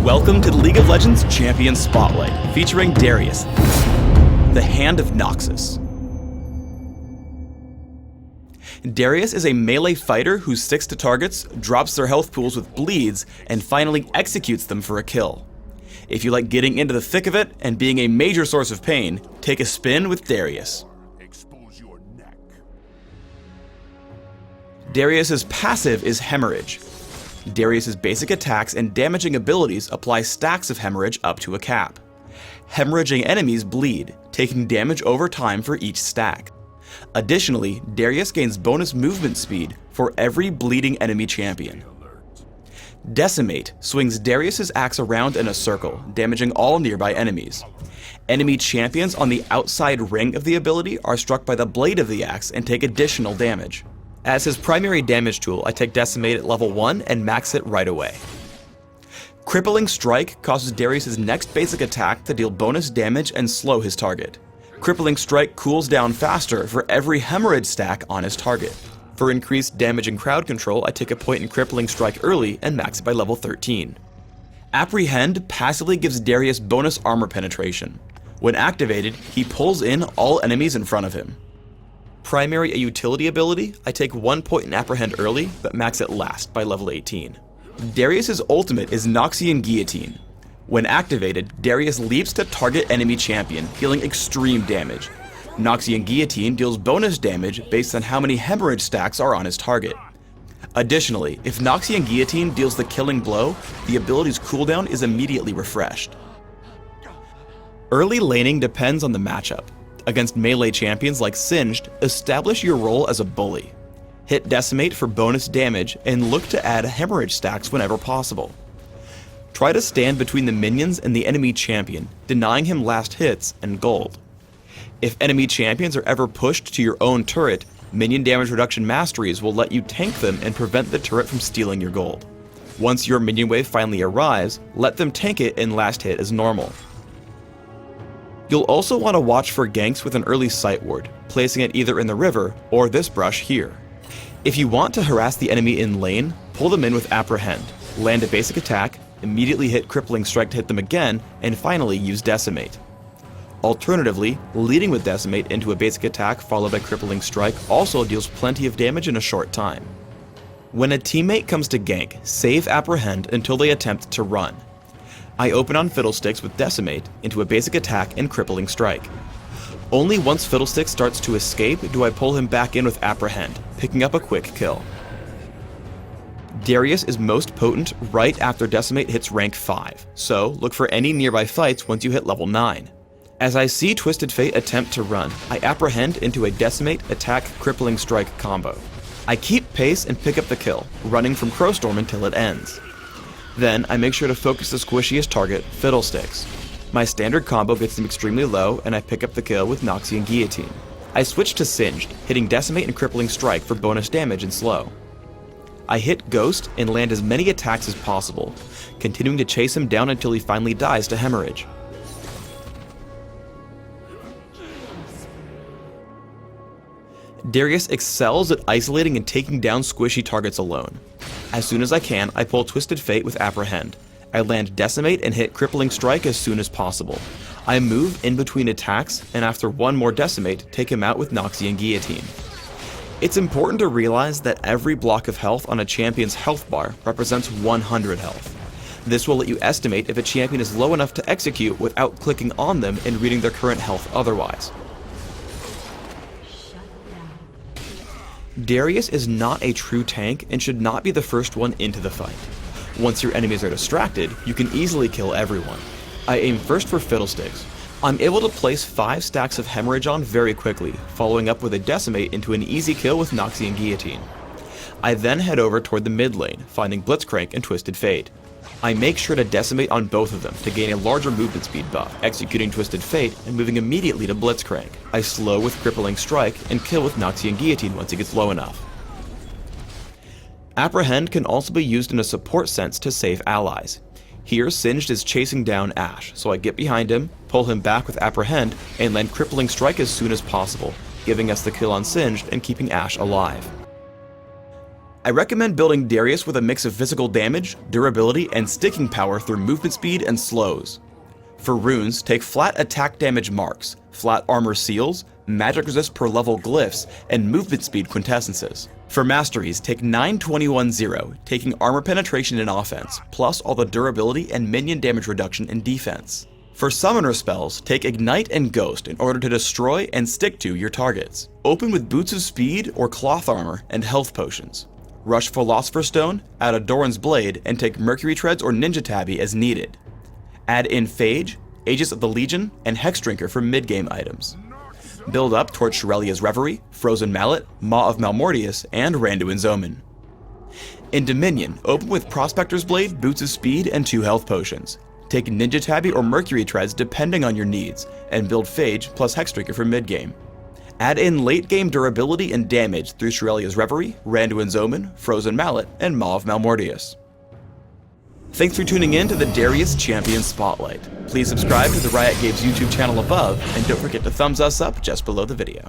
Welcome to the League of Legends Champion Spotlight, featuring Darius, the Hand of Noxus. Darius is a melee fighter who sticks to targets, drops their health pools with bleeds, and finally executes them for a kill. If you like getting into the thick of it and being a major source of pain, take a spin with Darius. Expose your neck. Darius's passive is Hemorrhage. Darius's basic attacks and damaging abilities apply stacks of hemorrhage up to a cap. Hemorrhaging enemies bleed, taking damage over time for each stack. Additionally, Darius gains bonus movement speed for every bleeding enemy champion. Decimate swings Darius's axe around in a circle, damaging all nearby enemies. Enemy champions on the outside ring of the ability are struck by the blade of the axe and take additional damage. As his primary damage tool, I take Decimate at level 1 and max it right away. Crippling Strike causes Darius's next basic attack to deal bonus damage and slow his target. Crippling Strike cools down faster for every hemorrhage stack on his target. For increased damage and crowd control, I take a point in Crippling Strike early and max it by level 13. Apprehend passively gives Darius bonus armor penetration. When activated, he pulls in all enemies in front of him. Primary a utility ability, I take 1 point in Apprehend early, but max it last by level 18. Darius's ultimate is Noxian Guillotine. When activated, Darius leaps to target enemy champion, dealing extreme damage. Noxian Guillotine deals bonus damage based on how many hemorrhage stacks are on his target. Additionally, if Noxian Guillotine deals the killing blow, the ability's cooldown is immediately refreshed. Early laning depends on the matchup. Against melee champions like Singed, establish your role as a bully. Hit Decimate for bonus damage and look to add hemorrhage stacks whenever possible. Try to stand between the minions and the enemy champion, denying him last hits and gold. If enemy champions are ever pushed to your own turret, minion damage reduction masteries will let you tank them and prevent the turret from stealing your gold. Once your minion wave finally arrives, let them tank it and last hit as normal. You'll also want to watch for ganks with an early sight ward, placing it either in the river or this brush here. If you want to harass the enemy in lane, pull them in with Apprehend, land a basic attack, immediately hit Crippling Strike to hit them again, and finally use Decimate. Alternatively, leading with Decimate into a basic attack followed by Crippling Strike also deals plenty of damage in a short time. When a teammate comes to gank, save Apprehend until they attempt to run. I open on Fiddlesticks with Decimate into a basic attack and Crippling Strike. Only once Fiddlesticks starts to escape do I pull him back in with Apprehend, picking up a quick kill. Darius is most potent right after Decimate hits rank 5, so look for any nearby fights once you hit level 9. As I see Twisted Fate attempt to run, I Apprehend into a Decimate attack Crippling Strike combo. I keep pace and pick up the kill, running from Crowstorm until it ends. Then, I make sure to focus the squishiest target, Fiddlesticks. My standard combo gets him extremely low, and I pick up the kill with Noxian Guillotine. I switch to Singed, hitting Decimate and Crippling Strike for bonus damage and slow. I hit Ghost and land as many attacks as possible, continuing to chase him down until he finally dies to Hemorrhage. Darius excels at isolating and taking down squishy targets alone. As soon as I can, I pull Twisted Fate with Apprehend. I land Decimate and hit Crippling Strike as soon as possible. I move in between attacks, and after one more Decimate, take him out with Noxian Guillotine. It's important to realize that every block of health on a champion's health bar represents 100 health. This will let you estimate if a champion is low enough to execute without clicking on them and reading their current health otherwise. Darius is not a true tank and should not be the first one into the fight. Once your enemies are distracted, you can easily kill everyone. I aim first for Fiddlesticks. I'm able to place 5 stacks of hemorrhage on very quickly, following up with a Decimate into an easy kill with Noxian Guillotine. I then head over toward the mid lane, finding Blitzcrank and Twisted Fate. I make sure to Decimate on both of them to gain a larger movement speed buff, executing Twisted Fate and moving immediately to Blitzcrank. I slow with Crippling Strike and kill with Noxian Guillotine once it gets low enough. Apprehend can also be used in a support sense to save allies. Here, Singed is chasing down Ashe, so I get behind him, pull him back with Apprehend, and land Crippling Strike as soon as possible, giving us the kill on Singed and keeping Ashe alive. I recommend building Darius with a mix of physical damage, durability, and sticking power through movement speed and slows. For runes, take flat attack damage marks, flat armor seals, magic resist per level glyphs, and movement speed quintessences. For masteries, take 9-21-0, taking armor penetration and offense, plus all the durability and minion damage reduction in defense. For summoner spells, take Ignite and Ghost in order to destroy and stick to your targets. Open with Boots of Speed or Cloth Armor and Health Potions. Rush Philosopher's Stone, add a Doran's Blade, and take Mercury Treads or Ninja Tabby as needed. Add in Phage, Aegis of the Legion, and Hex Drinker for mid-game items. Build up towards Shurelia's Reverie, Frozen Mallet, Maw of Malmortius, and Randuin's Omen. In Dominion, open with Prospector's Blade, Boots of Speed, and 2 health potions. Take Ninja Tabby or Mercury Treads depending on your needs, and build Phage plus Hex Drinker for mid-game. Add in late-game durability and damage through Shurelia's Reverie, Randuin's Omen, Frozen Mallet, and Maw of Malmortius. Thanks for tuning in to the Darius Champion Spotlight. Please subscribe to the Riot Games YouTube channel above, and don't forget to thumbs us up just below the video.